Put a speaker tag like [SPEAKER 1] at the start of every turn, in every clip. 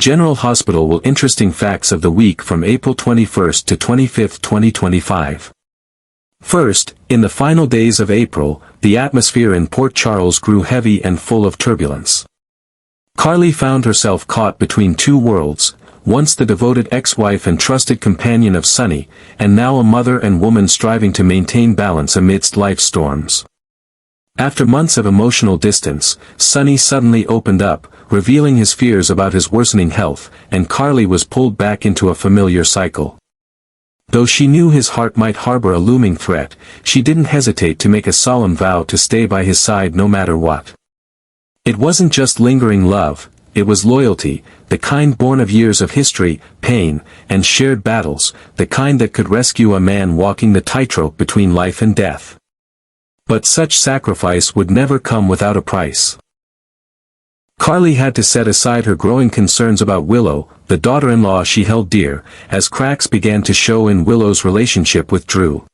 [SPEAKER 1] General Hospital will interesting facts of the week from April 21st to 25th, 2025. First, in the final days of April, the atmosphere in Port Charles grew heavy and full of turbulence. Carly found herself caught between two worlds, once the devoted ex-wife and trusted companion of Sonny, and now a mother and woman striving to maintain balance amidst life's storms. After months of emotional distance, Sonny suddenly opened up, revealing his fears about his worsening health, and Carly was pulled back into a familiar cycle. Though she knew his heart might harbor a looming threat, she didn't hesitate to make a solemn vow to stay by his side no matter what. It wasn't just lingering love, it was loyalty, the kind born of years of history, pain, and shared battles, the kind that could rescue a man walking the tightrope between life and death. But such sacrifice would never come without a price. Carly had to set aside her growing concerns about Willow, the daughter-in-law she held dear, as cracks began to show in Willow's relationship with Drew.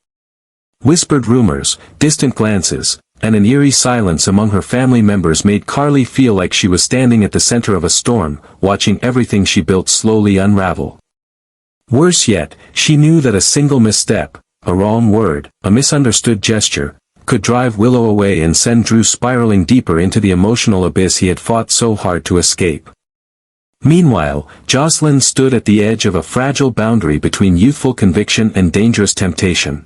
[SPEAKER 1] Whispered rumors, distant glances, and an eerie silence among her family members made Carly feel like she was standing at the center of a storm, watching everything she built slowly unravel. Worse yet, she knew that a single misstep, a wrong word, a misunderstood gesture, could drive Willow away and send Drew spiraling deeper into the emotional abyss he had fought so hard to escape. Meanwhile, Jocelyn stood at the edge of a fragile boundary between youthful conviction and dangerous temptation.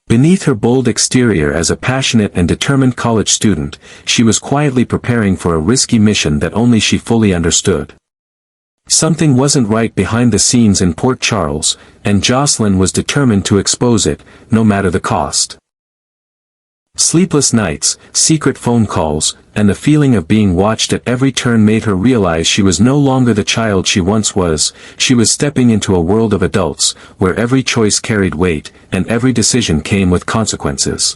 [SPEAKER 1] Beneath her bold exterior as a passionate and determined college student, she was quietly preparing for a risky mission that only she fully understood. Something wasn't right behind the scenes in Port Charles, and Jocelyn was determined to expose it, no matter the cost. Sleepless nights, secret phone calls, and the feeling of being watched at every turn made her realize she was no longer the child she once was. She was stepping into a world of adults, where every choice carried weight, and every decision came with consequences.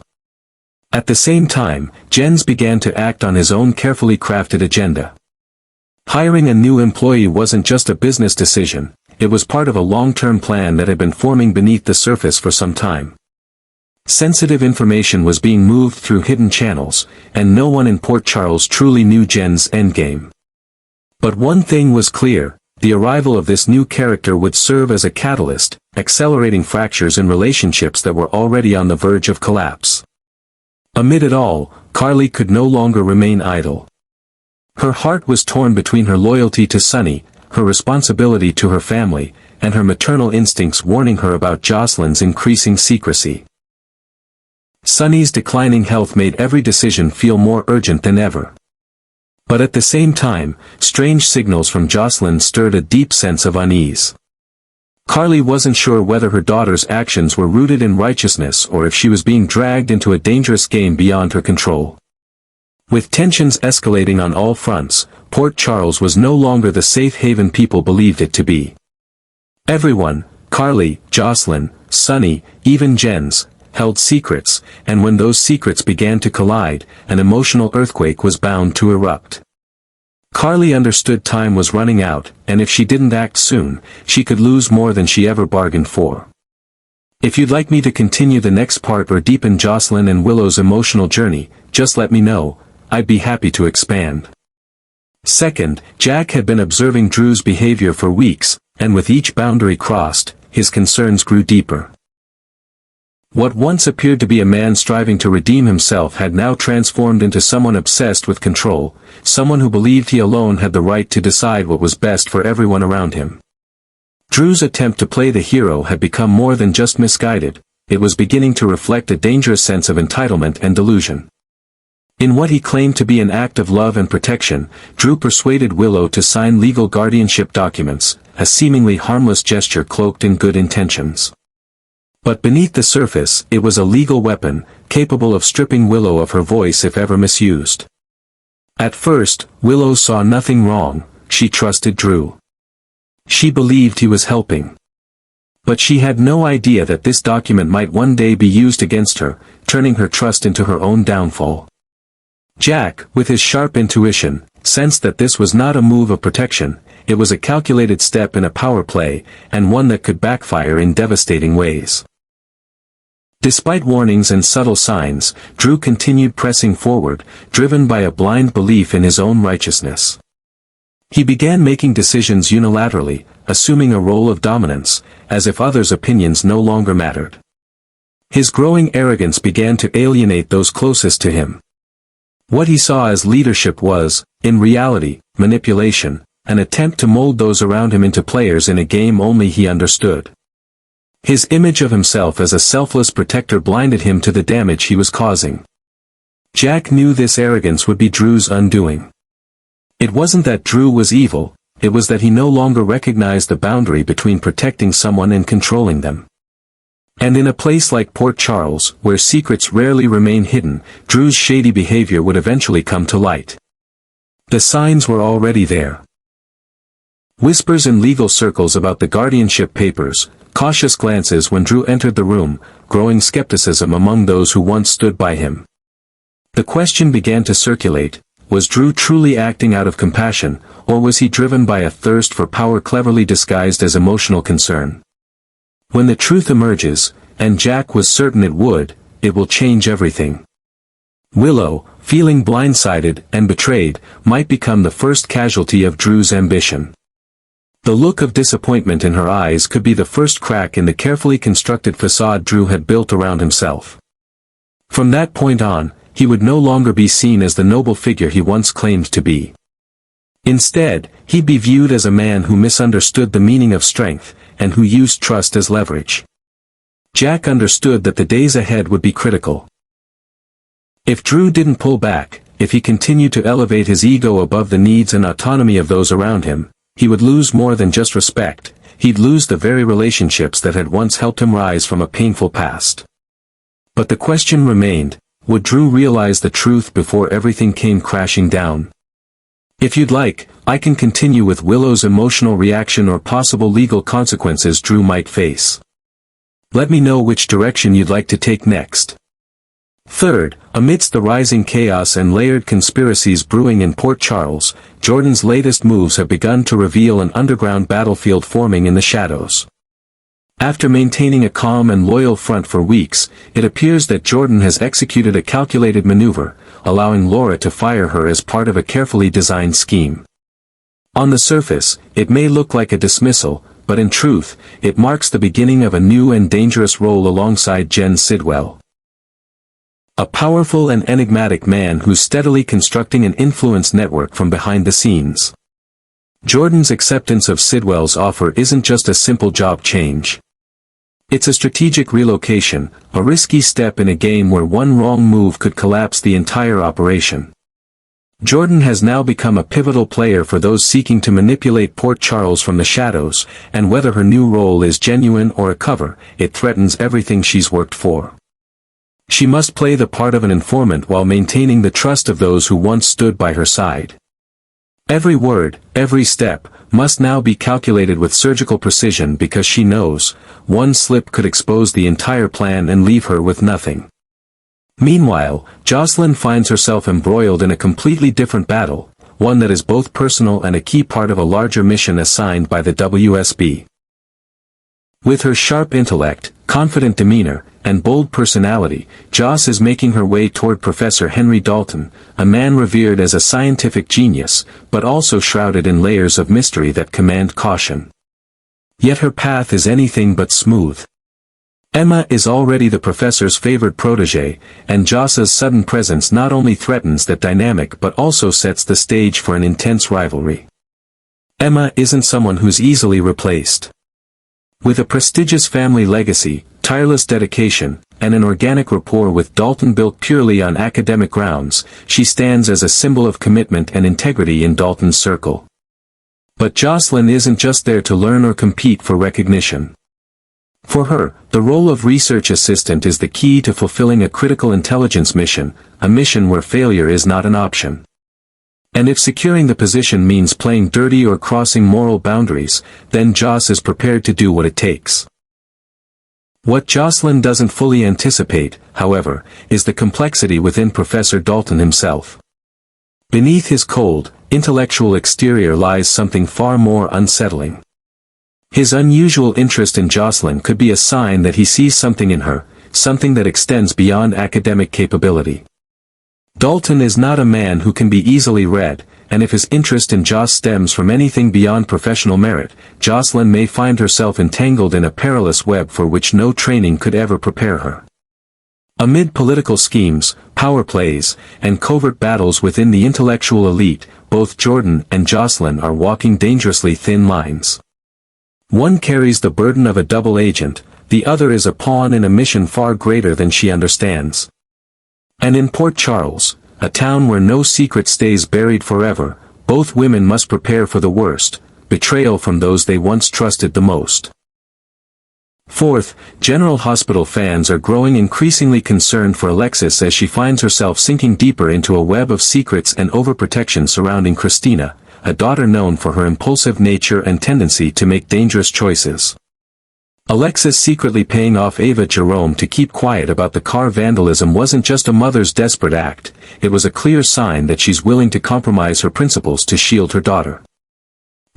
[SPEAKER 1] At the same time, Jens began to act on his own carefully crafted agenda. Hiring a new employee wasn't just a business decision, it was part of a long-term plan that had been forming beneath the surface for some time. Sensitive information was being moved through hidden channels, and no one in Port Charles truly knew Jen's endgame. But one thing was clear, the arrival of this new character would serve as a catalyst, accelerating fractures in relationships that were already on the verge of collapse. Amid it all, Carly could no longer remain idle. Her heart was torn between her loyalty to Sonny, her responsibility to her family, and her maternal instincts warning her about Jocelyn's increasing secrecy. Sonny's declining health made every decision feel more urgent than ever. But at the same time, strange signals from Jocelyn stirred a deep sense of unease. Carly wasn't sure whether her daughter's actions were rooted in righteousness or if she was being dragged into a dangerous game beyond her control. With tensions escalating on all fronts, Port Charles was no longer the safe haven people believed it to be. Everyone, Carly, Jocelyn, Sonny, even Jens, held secrets, and when those secrets began to collide, an emotional earthquake was bound to erupt. Carly understood time was running out, and if she didn't act soon, she could lose more than she ever bargained for. If you'd like me to continue the next part or deepen Jocelyn and Willow's emotional journey, just let me know, I'd be happy to expand. Second, Jack had been observing Drew's behavior for weeks, and with each boundary crossed, his concerns grew deeper. What once appeared to be a man striving to redeem himself had now transformed into someone obsessed with control, someone who believed he alone had the right to decide what was best for everyone around him. Drew's attempt to play the hero had become more than just misguided, it was beginning to reflect a dangerous sense of entitlement and delusion. In what he claimed to be an act of love and protection, Drew persuaded Willow to sign legal guardianship documents, a seemingly harmless gesture cloaked in good intentions. But beneath the surface, it was a legal weapon, capable of stripping Willow of her voice if ever misused. At first, Willow saw nothing wrong, she trusted Drew. She believed he was helping. But she had no idea that this document might one day be used against her, turning her trust into her own downfall. Jack, with his sharp intuition, sensed that this was not a move of protection, it was a calculated step in a power play, and one that could backfire in devastating ways. Despite warnings and subtle signs, Drew continued pressing forward, driven by a blind belief in his own righteousness. He began making decisions unilaterally, assuming a role of dominance, as if others' opinions no longer mattered. His growing arrogance began to alienate those closest to him. What he saw as leadership was, in reality, manipulation, an attempt to mold those around him into players in a game only he understood. His image of himself as a selfless protector blinded him to the damage he was causing. Jack knew this arrogance would be Drew's undoing. It wasn't that Drew was evil, it was that he no longer recognized the boundary between protecting someone and controlling them. And in a place like Port Charles, where secrets rarely remain hidden, Drew's shady behavior would eventually come to light. The signs were already there. Whispers in legal circles about the guardianship papers, cautious glances when Drew entered the room, growing skepticism among those who once stood by him. The question began to circulate, was Drew truly acting out of compassion, or was he driven by a thirst for power cleverly disguised as emotional concern? When the truth emerges, and Jack was certain it would, it will change everything. Willow, feeling blindsided and betrayed, might become the first casualty of Drew's ambition. The look of disappointment in her eyes could be the first crack in the carefully constructed facade Drew had built around himself. From that point on, he would no longer be seen as the noble figure he once claimed to be. Instead, he'd be viewed as a man who misunderstood the meaning of strength, and who used trust as leverage. Jack understood that the days ahead would be critical. If Drew didn't pull back, if he continued to elevate his ego above the needs and autonomy of those around him, he would lose more than just respect, he'd lose the very relationships that had once helped him rise from a painful past. But the question remained, would Drew realize the truth before everything came crashing down? If you'd like, I can continue with Willow's emotional reaction or possible legal consequences Drew might face. Let me know which direction you'd like to take next. Third, amidst the rising chaos and layered conspiracies brewing in Port Charles, Jordan's latest moves have begun to reveal an underground battlefield forming in the shadows. After maintaining a calm and loyal front for weeks, it appears that Jordan has executed a calculated maneuver, allowing Laura to fire her as part of a carefully designed scheme. On the surface, it may look like a dismissal, but in truth, it marks the beginning of a new and dangerous role alongside Jen Sidwell. A powerful and enigmatic man who's steadily constructing an influence network from behind the scenes. Jordan's acceptance of Sidwell's offer isn't just a simple job change. It's a strategic relocation, a risky step in a game where one wrong move could collapse the entire operation. Jordan has now become a pivotal player for those seeking to manipulate Port Charles from the shadows, and whether her new role is genuine or a cover, it threatens everything she's worked for. She must play the part of an informant while maintaining the trust of those who once stood by her side. Every word, every step, must now be calculated with surgical precision because she knows, one slip could expose the entire plan and leave her with nothing. Meanwhile, Jocelyn finds herself embroiled in a completely different battle, one that is both personal and a key part of a larger mission assigned by the WSB. With her sharp intellect, confident demeanor, and bold personality, Joss is making her way toward Professor Henry Dalton, a man revered as a scientific genius, but also shrouded in layers of mystery that command caution. Yet her path is anything but smooth. Emma is already the professor's favored protégé, and Joss's sudden presence not only threatens that dynamic but also sets the stage for an intense rivalry. Emma isn't someone who's easily replaced. With a prestigious family legacy, tireless dedication, and an organic rapport with Dalton built purely on academic grounds, she stands as a symbol of commitment and integrity in Dalton's circle. But Jocelyn isn't just there to learn or compete for recognition. For her, the role of research assistant is the key to fulfilling a critical intelligence mission, a mission where failure is not an option. And if securing the position means playing dirty or crossing moral boundaries, then Joss is prepared to do what it takes. What Jocelyn doesn't fully anticipate, however, is the complexity within Professor Dalton himself. Beneath his cold, intellectual exterior lies something far more unsettling. His unusual interest in Jocelyn could be a sign that he sees something in her, something that extends beyond academic capability. Dalton is not a man who can be easily read, and if his interest in Joss stems from anything beyond professional merit, Jocelyn may find herself entangled in a perilous web for which no training could ever prepare her. Amid political schemes, power plays, and covert battles within the intellectual elite, both Jordan and Jocelyn are walking dangerously thin lines. One carries the burden of a double agent, the other is a pawn in a mission far greater than she understands. And in Port Charles, a town where no secret stays buried forever, both women must prepare for the worst, betrayal from those they once trusted the most. Fourth, General Hospital fans are growing increasingly concerned for Alexis as she finds herself sinking deeper into a web of secrets and overprotection surrounding Christina, a daughter known for her impulsive nature and tendency to make dangerous choices. Alexis secretly paying off Ava Jerome to keep quiet about the car vandalism wasn't just a mother's desperate act, it was a clear sign that she's willing to compromise her principles to shield her daughter.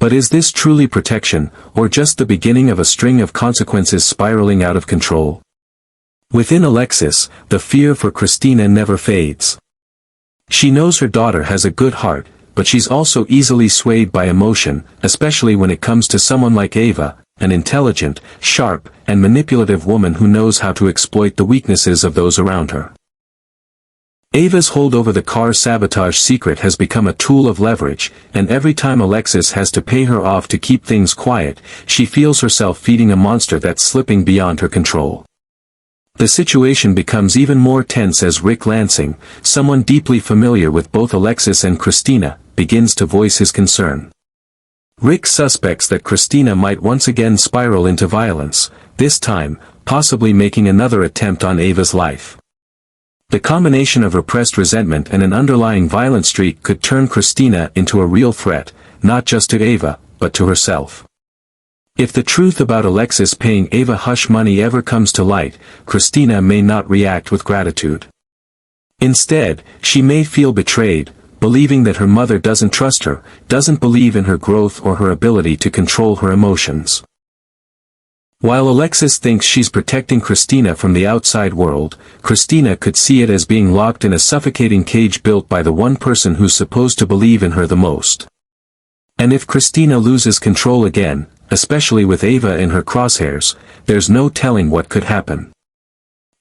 [SPEAKER 1] But is this truly protection, or just the beginning of a string of consequences spiraling out of control? Within Alexis, the fear for Christina never fades. She knows her daughter has a good heart, but she's also easily swayed by emotion, especially when it comes to someone like Ava, an intelligent, sharp, and manipulative woman who knows how to exploit the weaknesses of those around her. Ava's hold over the car sabotage secret has become a tool of leverage, and every time Alexis has to pay her off to keep things quiet, she feels herself feeding a monster that's slipping beyond her control. The situation becomes even more tense as Rick Lansing, someone deeply familiar with both Alexis and Christina, begins to voice his concern. Rick suspects that Christina might once again spiral into violence, this time, possibly making another attempt on Ava's life. The combination of repressed resentment and an underlying violent streak could turn Christina into a real threat, not just to Ava, but to herself. If the truth about Alexis paying Ava hush money ever comes to light, Christina may not react with gratitude. Instead, she may feel betrayed, believing that her mother doesn't trust her, doesn't believe in her growth or her ability to control her emotions. While Alexis thinks she's protecting Christina from the outside world, Christina could see it as being locked in a suffocating cage built by the one person who's supposed to believe in her the most. And if Christina loses control again, especially with Ava in her crosshairs, there's no telling what could happen.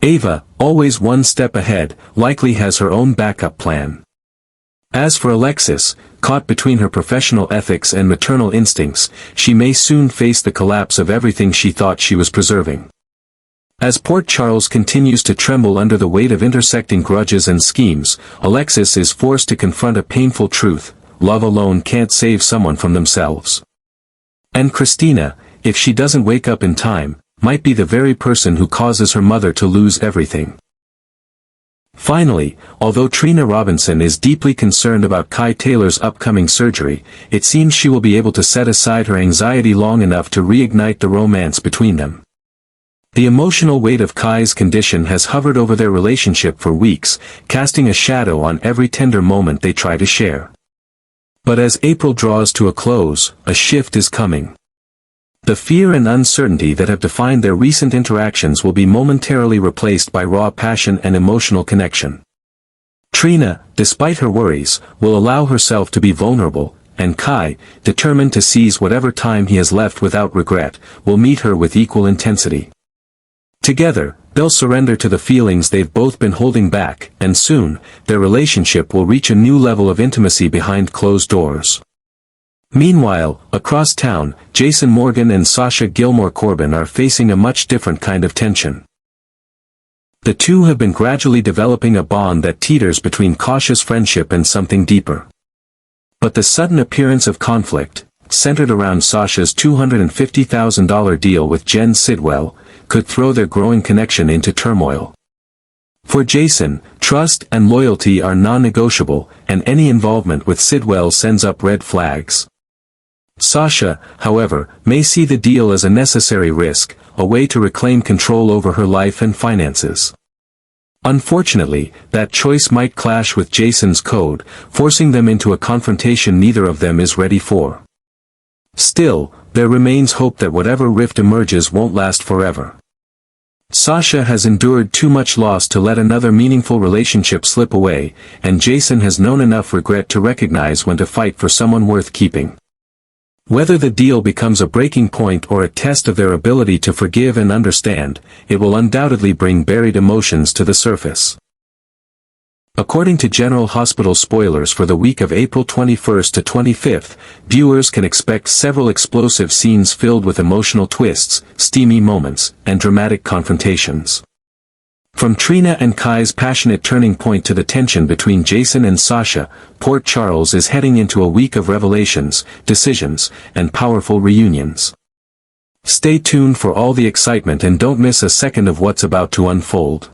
[SPEAKER 1] Ava, always one step ahead, likely has her own backup plan. As for Alexis, caught between her professional ethics and maternal instincts, she may soon face the collapse of everything she thought she was preserving. As Port Charles continues to tremble under the weight of intersecting grudges and schemes, Alexis is forced to confront a painful truth: love alone can't save someone from themselves. And Christina, if she doesn't wake up in time, might be the very person who causes her mother to lose everything. Finally, although Trina Robinson is deeply concerned about Kai Taylor's upcoming surgery, it seems she will be able to set aside her anxiety long enough to reignite the romance between them. The emotional weight of Kai's condition has hovered over their relationship for weeks, casting a shadow on every tender moment they try to share. But as April draws to a close, a shift is coming. The fear and uncertainty that have defined their recent interactions will be momentarily replaced by raw passion and emotional connection. Trina, despite her worries, will allow herself to be vulnerable, and Kai, determined to seize whatever time he has left without regret, will meet her with equal intensity. Together, they'll surrender to the feelings they've both been holding back, and soon, their relationship will reach a new level of intimacy behind closed doors. Meanwhile, across town, Jason Morgan and Sasha Gilmore Corbin are facing a much different kind of tension. The two have been gradually developing a bond that teeters between cautious friendship and something deeper. But the sudden appearance of conflict, centered around Sasha's $250,000 deal with Jen Sidwell, could throw their growing connection into turmoil. For Jason, trust and loyalty are non-negotiable, and any involvement with Sidwell sends up red flags. Sasha, however, may see the deal as a necessary risk, a way to reclaim control over her life and finances. Unfortunately, that choice might clash with Jason's code, forcing them into a confrontation neither of them is ready for. Still, there remains hope that whatever rift emerges won't last forever. Sasha has endured too much loss to let another meaningful relationship slip away, and Jason has known enough regret to recognize when to fight for someone worth keeping. Whether the deal becomes a breaking point or a test of their ability to forgive and understand, it will undoubtedly bring buried emotions to the surface. According to General Hospital spoilers for the week of April 21st to 25th, viewers can expect several explosive scenes filled with emotional twists, steamy moments, and dramatic confrontations. From Trina and Kai's passionate turning point to the tension between Jason and Sasha, Port Charles is heading into a week of revelations, decisions, and powerful reunions. Stay tuned for all the excitement and don't miss a second of what's about to unfold.